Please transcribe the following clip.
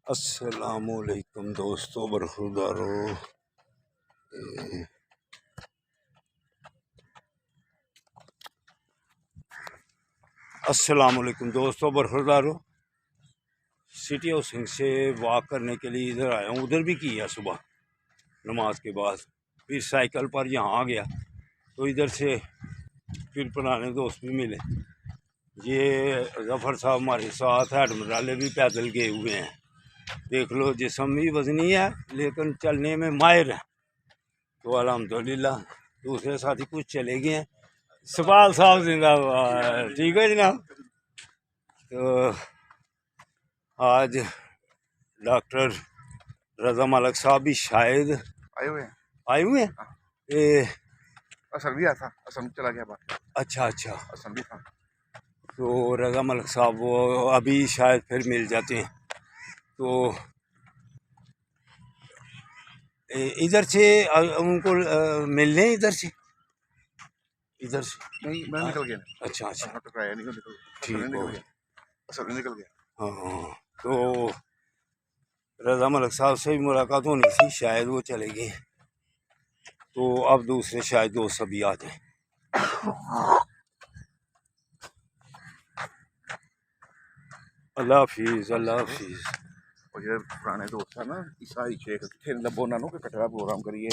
अस्सलामुअलैकुम दोस्तों बरखुरदारों। अस्सलामुअलैकुम दोस्तों बरखुरदारों। सिटी हाउसिंग से वॉक करने के लिए इधर आया हूँ। उधर भी किया सुबह नमाज के बाद, फिर साइकिल पर यहाँ आ गया तो इधर से फिर पुराने दोस्त भी मिले। ये जफ़र साहब हमारे साथ, एडमराले भी पैदल गए हुए हैं। देख लो, जिस्म भी वजनी है लेकिन चलने में माहिर है, तो अल्हम्दुलिल्लाह। दूसरे साथी कुछ चले गए हैं। सवाल साहब जिंदाबाद। ठीक है जनाब। तो आज डॉक्टर रजा मलिक साहब भी शायद आए हुए हैं। असम भी आया था, असम चला गया बात। अच्छा अच्छा, असम भी था। तो रजा मलिक साहब वो अभी शायद फिर मिल जाते हैं। तो इधर से उनको मिलने इधर से नहीं, मैं निकल गया। अच्छा अच्छा, टकराया नहीं, निकल ठीक हो गया। असल में निकल गया। हाँ, तो रजा मलिक साहब से भी मुलाकात होनी थी, शायद वो चले गए। तो अब दूसरे शायद दोस्त सभी आ जाए। अल्लाह हाफिज, अल्लाह हाफिज। और ये पुराने दोस्त है ना, ईसाई शेख थे लबो ना के कटरा प्रोग्राम करिए